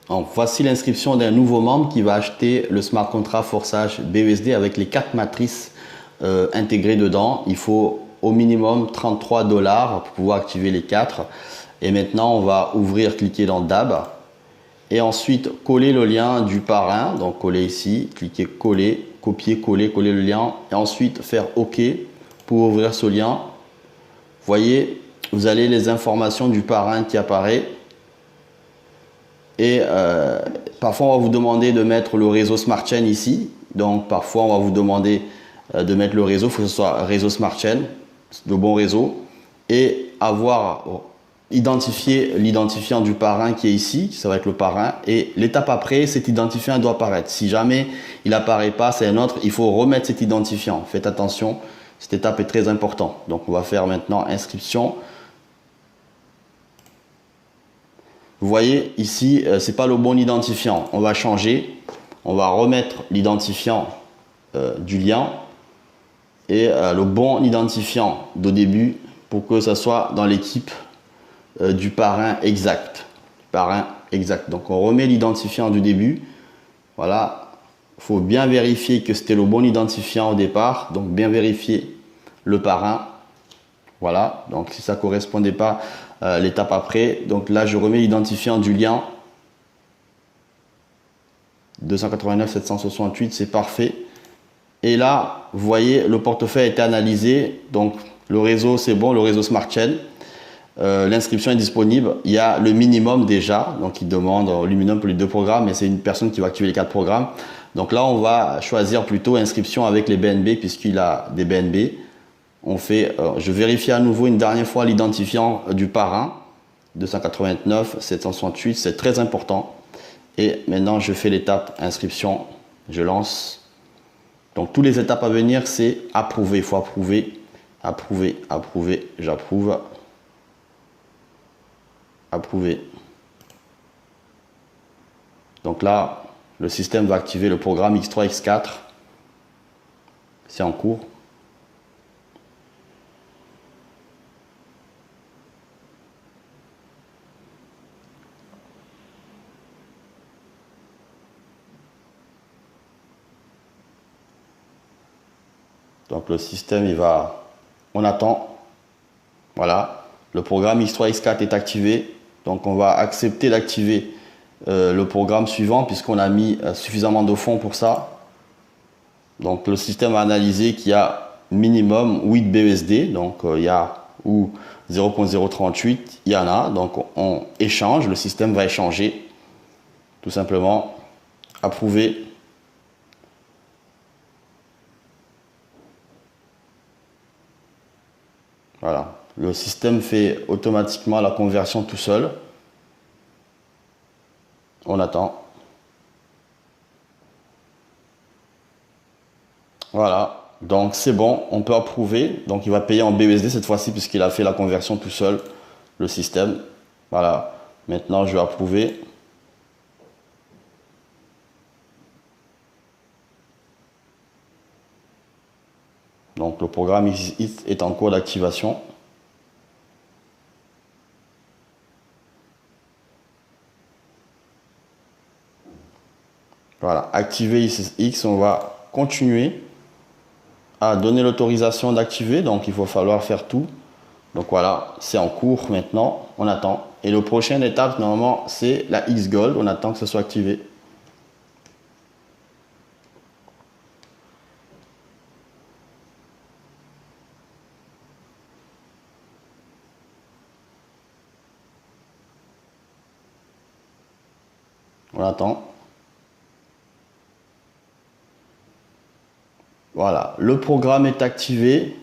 Donc, voici l'inscription d'un nouveau membre qui va acheter le smart contract forçage BUSD avec les 4 matrices intégrées dedans. Il faut au minimum 33 $ pour pouvoir activer les 4. Et maintenant, on va ouvrir, cliquer dans DAB. Et ensuite, coller le lien du parrain. Donc, coller ici, cliquer coller, copier, coller, coller le lien. Et ensuite, faire OK pour ouvrir ce lien. Vous voyez, vous avez les informations du parrain qui apparaît. Et parfois, on va vous demander de mettre le réseau Smart Chain ici. Donc, parfois, on va vous demander de mettre le réseau. Il faut que ce soit réseau Smart Chain, le bon réseau. Et avoir identifié l'identifiant du parrain qui est ici. Ça va être le parrain. Et l'étape après, cet identifiant doit apparaître. Si jamais il n'apparaît pas, c'est un autre. Il faut remettre cet identifiant. Faites attention. Cette étape est très importante. Donc, on va faire maintenant inscription. Vous voyez ici, ce n'est pas le bon identifiant. On va changer. On va remettre l'identifiant du lien et le bon identifiant de début pour que ça soit dans l'équipe du parrain exact. Parrain exact. Donc, on remet l'identifiant du début. Voilà. Il faut bien vérifier que c'était le bon identifiant au départ. Donc, bien vérifier le parrain. Voilà. Donc, si ça ne correspondait pas l'étape après. Donc là, je remets l'identifiant du lien 289 768, c'est parfait. Et là, vous voyez, le portefeuille a été analysé. Donc, le réseau, c'est bon, le réseau Smart Chain. L'inscription est disponible. Il y a le minimum déjà. Donc, il demande le minimum pour les 2 programmes. Mais c'est une personne qui va activer les 4 programmes. Donc là, on va choisir plutôt inscription avec les BNB puisqu'il a des BNB. On fait, je vérifie à nouveau une dernière fois l'identifiant du parrain 289 768, c'est très important. Et maintenant, je fais l'étape inscription. Je lance. Donc, toutes les étapes à venir, c'est approuver. Il faut approuver, approuver, approuver. J'approuve. Approuver. Donc là, le système va activer le programme X3, X4. C'est en cours. Donc le système, on attend. Voilà, le programme X3, X4 est activé. Donc on va accepter d'activer le programme suivant puisqu'on a mis suffisamment de fonds pour ça. Donc le système a analysé qu'il y a minimum 8 BUSD. Donc il y a ou 0.038, il y en a. Donc on échange, le système va échanger. Tout simplement, approuver. Voilà, le système fait automatiquement la conversion tout seul. On attend. Voilà, donc c'est bon, on peut approuver. Donc il va payer en BUSD cette fois-ci puisqu'il a fait la conversion tout seul, le système. Voilà, maintenant je vais approuver. Donc le programme est en cours d'activation. Voilà, activer X, on va continuer à donner l'autorisation d'activer. Donc il va falloir faire tout. Donc voilà, c'est en cours maintenant, on attend. Et la prochaine étape, normalement, c'est la X Gold. On attend que ce soit activé. On attend. Voilà, le programme est activé.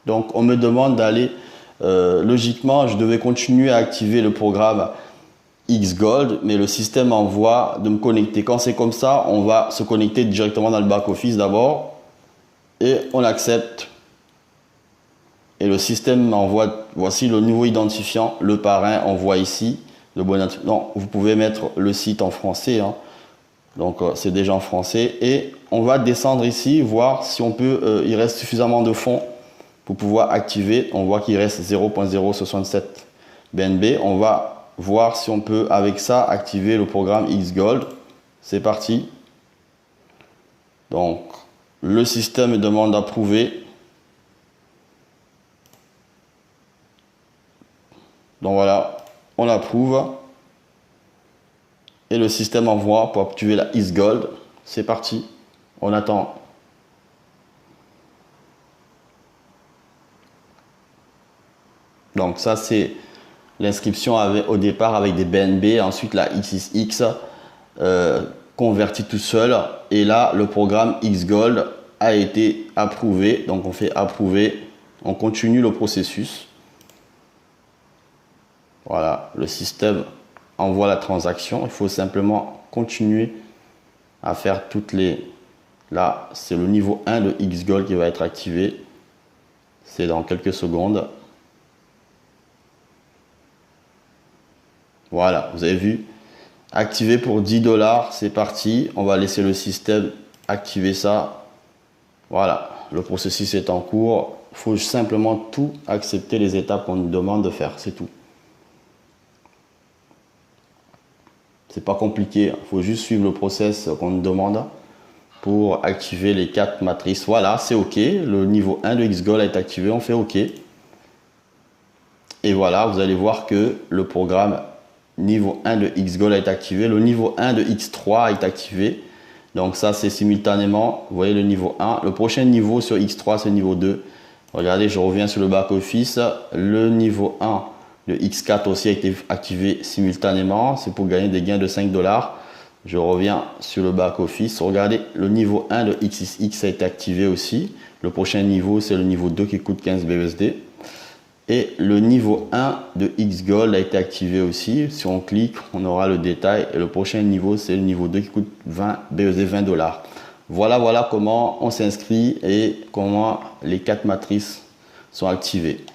Donc, on me demande d'aller... logiquement, je devais continuer à activer le programme X Gold, mais le système envoie de me connecter. Quand c'est comme ça, on va se connecter directement dans le back-office d'abord. Et on accepte. Et le système m'envoie... Voici le nouveau identifiant, le parrain, on voit ici. Non, vous pouvez mettre le site en français. Hein. Donc, c'est déjà en français. Et on va descendre ici, voir si on peut... il reste suffisamment de fonds pour pouvoir activer. On voit qu'il reste 0.067 BNB. On va voir si on peut avec ça activer le programme Xgold. C'est parti. Donc le système me demande d'approuver. Donc voilà, on approuve. Et le système envoie pour activer la Xgold. C'est parti. On attend. Donc ça c'est l'inscription au départ avec des BNB. Ensuite la XXX convertit tout seul. Et là le programme Xgold a été approuvé. Donc on fait approuver. On continue le processus. Voilà, le système envoie la transaction. Il faut simplement continuer à faire toutes les... Là, c'est le niveau 1 de Xgold qui va être activé. C'est dans quelques secondes. Voilà, vous avez vu. Activé pour 10 $. C'est parti. On va laisser le système activer ça. Voilà, le processus est en cours. Il faut simplement tout accepter les étapes qu'on nous demande de faire. C'est tout. C'est pas compliqué, il faut juste suivre le process qu'on nous demande pour activer les 4 matrices. Voilà, c'est OK. Le niveau 1 de Xgold est activé, on fait OK. Et voilà, vous allez voir que le programme niveau 1 de Xgold est activé. Le niveau 1 de X3 est activé. Donc ça, c'est simultanément, vous voyez le niveau 1. Le prochain niveau sur X3, c'est le niveau 2. Regardez, je reviens sur le back-office. Le niveau 1 de X4 aussi a été activé simultanément. C'est pour gagner des gains de 5 $. Je reviens sur le back-office. Regardez, le niveau 1 de XXX a été activé aussi. Le prochain niveau, c'est le niveau 2 qui coûte 15 BUSD. Et le niveau 1 de Xgold a été activé aussi. Si on clique, on aura le détail. Et le prochain niveau, c'est le niveau 2 qui coûte 20 BUSD, 20 $. Voilà comment on s'inscrit et comment les 4 matrices sont activées.